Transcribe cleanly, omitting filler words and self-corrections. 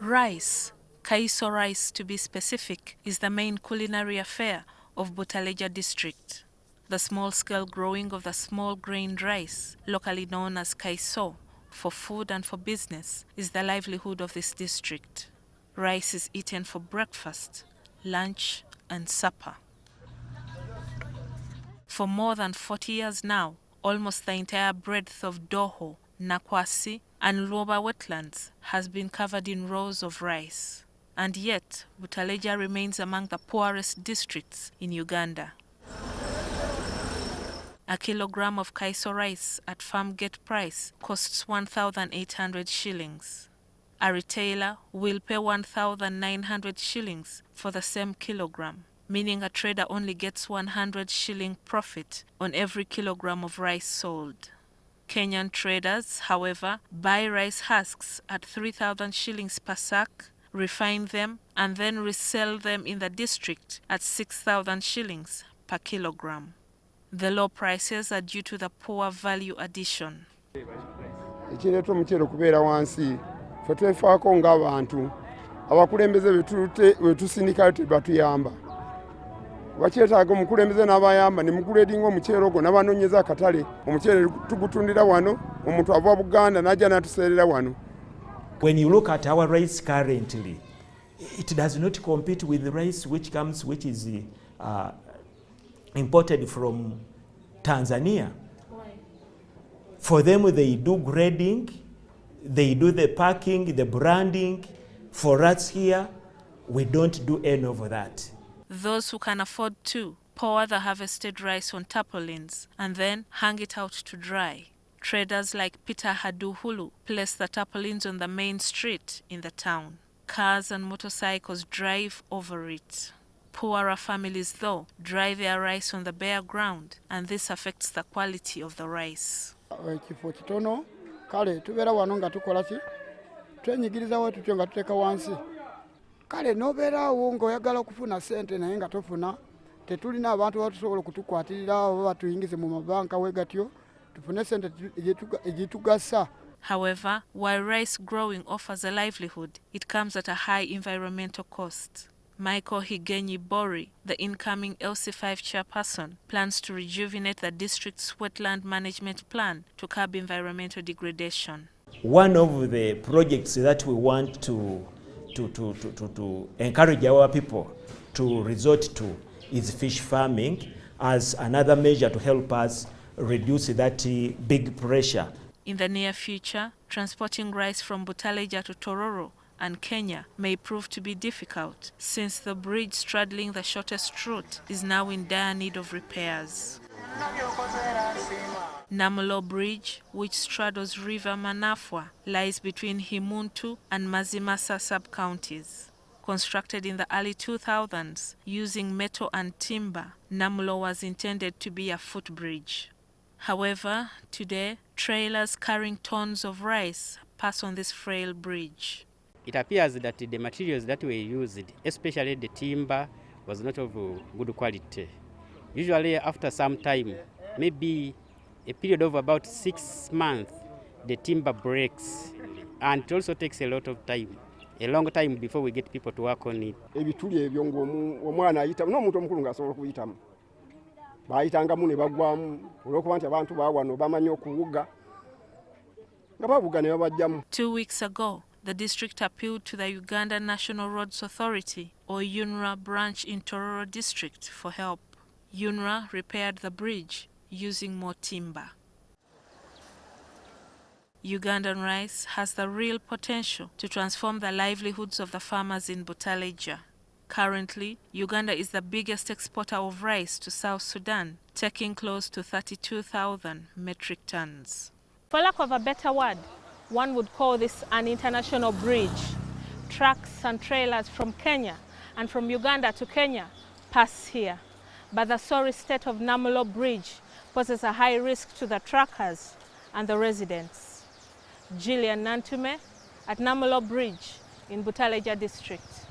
Rice, Kaiso rice to be specific, is the main culinary affair of Butaleja district. The small-scale growing of the small-grained rice, locally known as Kaiso, for food and for business, is the livelihood of this district. Rice is eaten for breakfast, lunch, and supper. For more than 40 years now, almost the entire breadth of Doho, Nakwasi, and Luoba wetlands has been covered in rows of rice. And yet, Butaleja remains among the poorest districts in Uganda. A kilogram of Kaiso rice at farm gate price costs 1,800 shillings. A retailer will pay 1,900 shillings for the same kilogram, meaning a trader only gets 100 shilling profit on every kilogram of rice sold. Kenyan traders, however, buy rice husks at 3,000 shillings per sack, refine them, and then resell them in the district at 6,000 shillings per kilogram. The low prices are due to the poor value addition. Ekireeta omuceere okubeera wansi ffe twefaako ng'abantu abakulembeze betusindikayo tebatuyamba. Bakyetaaga omukulembeze n'abayamba ne muguleedinga omuceere ogwo n'abanoonyeza akatale. Omuceere tugutundira wano, omuntu ava Buganda n'ajja n'atuseerera wano. When you look at our rice currently, it does not compete with the rice which is imported from Tanzania. Why? For them, they do grading, they do the packing, the branding. For us here, we don't do any of that. Those who can afford to pour the harvested rice on tarpaulins and then hang it out to dry. Traders like Peter Haduhulu place the tarpaulins on the main street in the town. Cars and motorcycles drive over it. Poorer families, though, dry their rice on the bare ground, and this affects the quality of the rice. Ekifo kitono kale tubeera wano nga tukola ki twenyigirizawo tutyo nga tuteeka wansi kale n'obeerawo ng'oyagala okufuna ssente naye nga tofuna tetulina abantu abatusobola okutukwatirira oba batuyingize mu mabanka we gatyo tufune ssente egitugasa. However, while rice growing offers a livelihood, it comes at a high environmental cost. Michael Higenyi Bori, the incoming LC5 chairperson, plans to rejuvenate the district's wetland management plan to curb environmental degradation. One of the projects that we want to encourage our people to resort to is fish farming as another measure to help us reduce that big pressure. In the near future, transporting rice from Butaleja to Tororo and Kenya may prove to be difficult, since the bridge straddling the shortest route is now in dire need of repairs. Namulo Bridge, which straddles River Manafwa, lies between Himuntu and Mazimasa sub-counties. Constructed in the early 2000s using metal and timber, Namulo was intended to be a footbridge. However, today, trailers carrying tons of rice pass on this frail bridge. It appears that the materials that were used, especially the timber, was not of good quality. Usually after some time, maybe a period of about 6 months, the timber breaks, and it also takes a lot of time, a long time before we get people to work on it. Ebituli ebyo ng'omwana ayitamu n'omuntu omukulu ng'asobola okuyitamu. Bayitangamu ne bagwamu olw'okuba nti abantu baawano bamanyi okuwuga nga babuga ne babajjamu. 2 weeks ago, the district appealed to the Uganda National Roads Authority, or UNRA branch in Tororo district, for help. UNRA repaired the bridge using more timber. Ugandan rice has the real potential to transform the livelihoods of the farmers in Butaleja. Currently, Uganda is the biggest exporter of rice to South Sudan, taking close to 32,000 metric tons. For lack of a better word, one would call this an international bridge. Trucks and trailers from Kenya and from Uganda to Kenya pass here. But the sorry state of Namulo Bridge poses a high risk to the truckers and the residents. Gillian Nantume at Namulo Bridge in Butaleja district.